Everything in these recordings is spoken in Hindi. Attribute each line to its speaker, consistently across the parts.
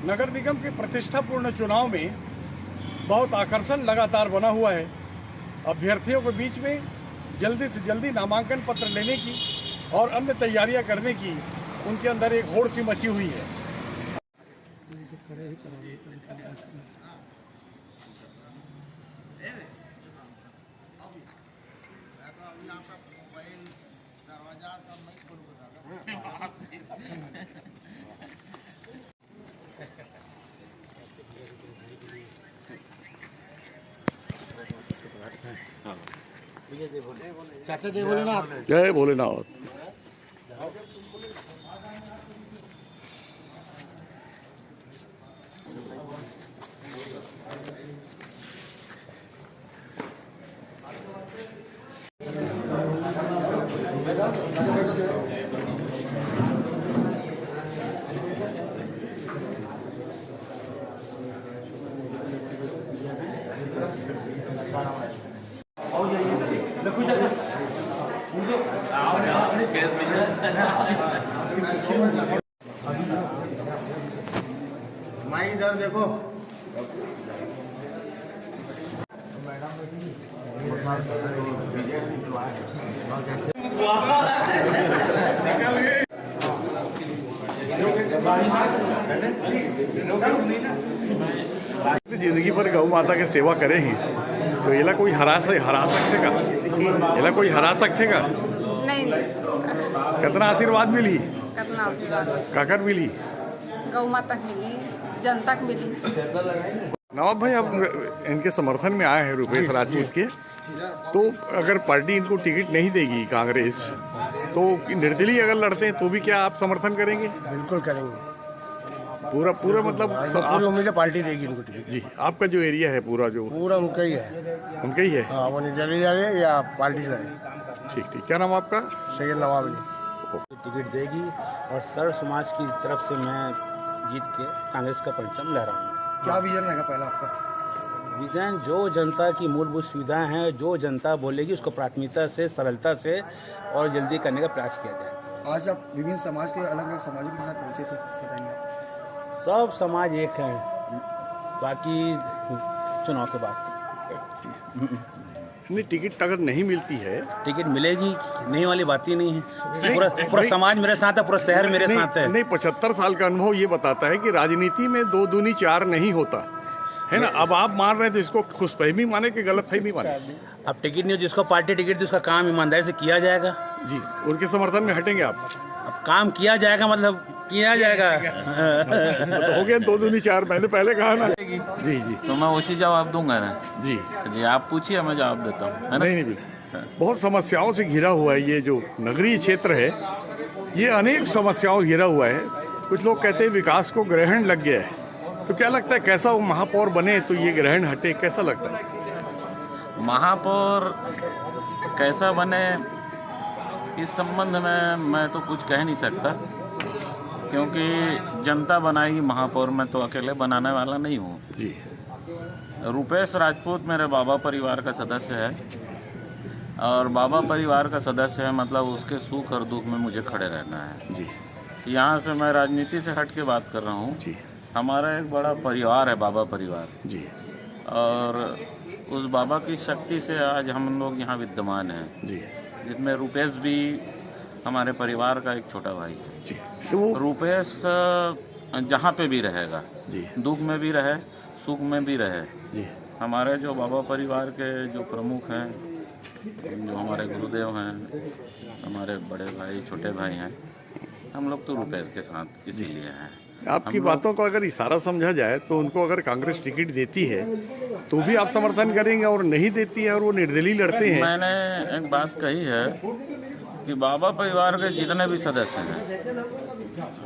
Speaker 1: नगर निगम के प्रतिष्ठापूर्ण चुनाव में बहुत आकर्षण लगातार बना हुआ है। अभ्यर्थियों के बीच में जल्दी से जल्दी नामांकन पत्र लेने की और अन्य तैयारियां करने की उनके अंदर एक होड़ सी मची हुई है।
Speaker 2: चाचा जय भोलेनाथ।
Speaker 1: जय भोलेनाथ।
Speaker 2: माई इधर देखो।
Speaker 1: जिंदगी भर गौ माता की सेवा करे ही तो ये कोई हरा सकते का? ये कोई हरा सकते का?
Speaker 3: नहीं।
Speaker 1: कितना आशीर्वाद मिली?
Speaker 3: कितना आशीर्वाद
Speaker 1: काकर मिली?
Speaker 3: गौ माता मिली, जनता को मिली।
Speaker 1: नवाब भाई, अब इनके समर्थन में आए हैं रुपेश राजपूत के, तो अगर पार्टी इनको टिकट नहीं देगी कांग्रेस, तो निर्दलीय अगर लड़ते हैं तो भी क्या आप समर्थन करेंगे?
Speaker 2: बिल्कुल करेंगे।
Speaker 1: पूरा मतलब
Speaker 2: पूरी उम्मीद है पार्टी देगी इनको टिकट।
Speaker 1: जी, आपका जो एरिया है पूरा
Speaker 2: उनका ही है।
Speaker 1: उनका ही है?
Speaker 2: हाँ, वो निर्दलीय लड़े या पार्टी लड़े।
Speaker 1: ठीक। क्या नाम आपका?
Speaker 2: सैयद नवाब अली।
Speaker 4: टिकट देगी और सर्व समाज की तरफ से मैं जीत के कांग्रेस का परचम लहराऊंगा।
Speaker 2: क्या विजन रहेगा पहला आपका?
Speaker 4: विजन जो जनता की मूलभूत सुविधाएं हैं, जो जनता बोलेगी उसको प्राथमिकता से, सरलता से और जल्दी करने का प्रयास किया जाए।
Speaker 2: आज आप विभिन्न समाज के अलग अलग समाजों के साथ पहुंचे थे, बताएंगे?
Speaker 4: सब समाज एक है, बाकी चुनाव के बाद।
Speaker 1: नहीं, टिकट अगर नहीं मिलती है,
Speaker 4: टिकट मिलेगी नहीं वाली बात ही नहीं है। पूरा समाज मेरे साथ है, पूरा शहर मेरे साथ है।
Speaker 1: नहीं, 75 साल का अनुभव ये बताता है कि राजनीति में 2 दूनी 4 नहीं होता है ना। अब आप मान रहे हैं तो इसको खुशफहमी माने कि गलतफहमी माने?
Speaker 4: अब टिकट नहीं हो, जिसको पार्टी टिकट दी उसका काम ईमानदारी से किया जाएगा।
Speaker 1: जी, उनके समर्थन में हटेंगे आप?
Speaker 4: अब काम किया जाएगा, मतलब किया जाएगा।
Speaker 1: तो हो गया 2 दूनी 4, मैंने पहले कहा ना। जी,
Speaker 5: तो मैं उसी जवाब दूंगा ना।
Speaker 1: जी,
Speaker 5: आप पूछिए, मैं जवाब देता हूँ।
Speaker 1: नहीं, बहुत समस्याओं से घिरा हुआ है ये जो नगरीय क्षेत्र है। ये अनेक समस्याओं घिरा हुआ है। कुछ लोग कहते हैं विकास को ग्रहण लग गया है, तो क्या लगता है कैसा वो महापौर बने तो ये ग्रहण हटे? कैसा लगता है?
Speaker 5: महापौर कैसा बने इस संबंध में मैं तो कुछ कह नहीं सकता, क्योंकि जनता बनाएगी महापौर, मैं तो अकेले बनाने वाला नहीं हूँ।
Speaker 1: जी,
Speaker 5: रुपेश राजपूत मेरे बाबा परिवार का सदस्य है, और बाबा परिवार का सदस्य है मतलब उसके सुख और दुख में मुझे खड़े रहना है।
Speaker 1: जी,
Speaker 5: यहाँ से मैं राजनीति से हट के बात कर रहा हूँ।
Speaker 1: जी,
Speaker 5: हमारा एक बड़ा परिवार है, बाबा परिवार
Speaker 1: जी,
Speaker 5: और उस बाबा की शक्ति से आज हम लोग यहाँ विद्यमान हैं,
Speaker 1: जी,
Speaker 5: जिसमें रुपेश भी हमारे परिवार का एक छोटा भाई है।
Speaker 1: जी। तो वो
Speaker 5: रुपेश जहाँ पे भी रहेगा,
Speaker 1: जी,
Speaker 5: दुख में भी रहे, सुख में भी रहे।
Speaker 1: जी,
Speaker 5: हमारे जो बाबा परिवार के जो प्रमुख हैं, जो हमारे गुरुदेव हैं, हमारे बड़े भाई, छोटे भाई हैं, हम लोग तो रुपेश के साथ इसीलिए हैं।
Speaker 1: आपकी बातों को अगर इशारा समझा जाए तो उनको अगर कांग्रेस टिकट देती है तो भी आप समर्थन करेंगे, और नहीं देती है और वो निर्दलीय लड़ते हैं?
Speaker 5: मैंने एक बात कही है कि बाबा परिवार के जितने भी सदस्य हैं,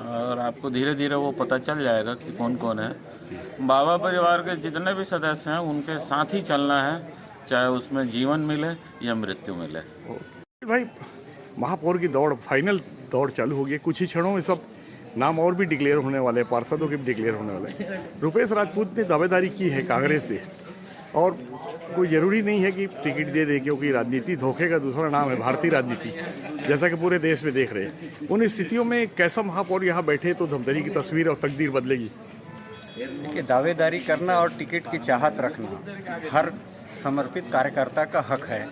Speaker 5: और आपको धीरे धीरे वो पता चल जाएगा कि कौन कौन है, बाबा परिवार के जितने भी सदस्य हैं उनके साथ ही चलना है, चाहे उसमें जीवन मिले या मृत्यु मिले।
Speaker 1: भाई, महापौर की दौड़, फाइनल दौड़ चालू हो गई। कुछ ही क्षणों में सब नाम और भी डिक्लेयर होने वाले हैं, पार्षदों के भी डिक्लेयर होने वाले हैं। रुपेश राजपूत ने दावेदारी की है कांग्रेस से, और कोई ज़रूरी नहीं है कि टिकट दे दे, क्योंकि राजनीति धोखे का दूसरा नाम है, भारतीय राजनीति, जैसा कि पूरे देश में देख रहे हैं। उन स्थितियों में कैसा महापौर यहाँ बैठे तो धमतरी की तस्वीर और तकदीर बदलेगी?
Speaker 6: देखिए, दावेदारी करना और टिकट की चाहत रखना हर समर्पित कार्यकर्ता का हक है।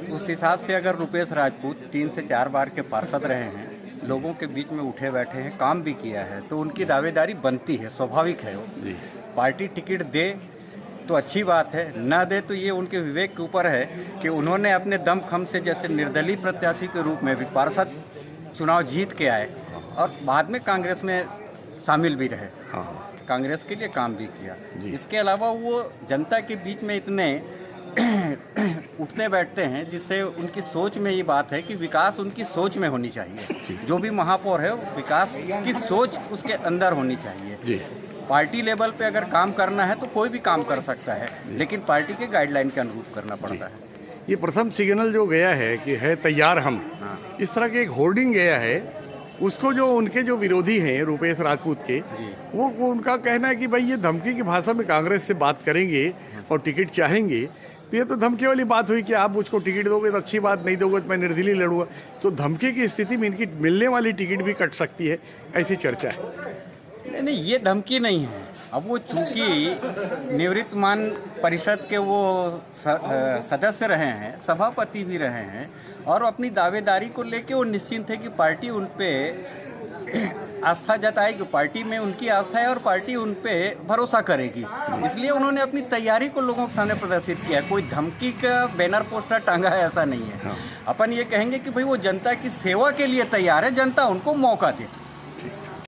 Speaker 6: उस हिसाब से अगर रुपेश राजपूत 3 से 4 बार के पार्षद रहे हैं, लोगों के बीच में उठे बैठे हैं, काम भी किया है, तो उनकी दावेदारी बनती है, स्वाभाविक है। वो पार्टी टिकट दे तो अच्छी बात है, ना दे तो ये उनके विवेक के ऊपर है कि उन्होंने अपने दम खम से जैसे निर्दलीय प्रत्याशी के रूप में भी पार्षद चुनाव जीत के आए और बाद में कांग्रेस में शामिल भी रहे, कांग्रेस के लिए काम भी किया। इसके अलावा वो जनता के बीच में इतने उठते बैठते हैं जिससे उनकी सोच में ये बात है कि विकास उनकी सोच में होनी चाहिए। जो भी महापौर है विकास की सोच उसके अंदर होनी चाहिए। पार्टी लेवल पे अगर काम करना है तो कोई भी काम कर सकता है, लेकिन पार्टी के गाइडलाइन के अनुरूप करना पड़ता है।
Speaker 1: ये प्रथम सिग्नल जो गया है कि है तैयार हम, इस तरह के एक होर्डिंग गया है, उसको जो उनके जो विरोधी हैं रुपेश राजपूत के, वो उनका कहना है कि भाई ये धमकी की भाषा में कांग्रेस से बात करेंगे और टिकट चाहेंगे, तो ये तो धमकी वाली बात हुई कि आप मुझको टिकट दोगे तो अच्छी बात, नहीं दोगे तो मैं निर्दलीय लड़ूंगा। तो धमकी की स्थिति में इनकी मिलने वाली टिकट भी कट सकती है, ऐसी चर्चा है।
Speaker 6: नहीं, ये धमकी नहीं है। अब वो चूंकि निवृत्तमान परिषद के वो सदस्य रहे हैं, सभापति भी रहे हैं, और अपनी दावेदारी को लेके वो निश्चिंत है कि पार्टी उन पे आस्था जताएगी, पार्टी में उनकी आस्था है और पार्टी उन पे भरोसा करेगी। इसलिए उन्होंने अपनी तैयारी को लोगों के सामने प्रदर्शित किया है। कोई धमकी का बैनर पोस्टर टांगा है ऐसा नहीं है। अपन ये कहेंगे कि भाई वो जनता की सेवा के लिए तैयार है, जनता उनको मौका दे।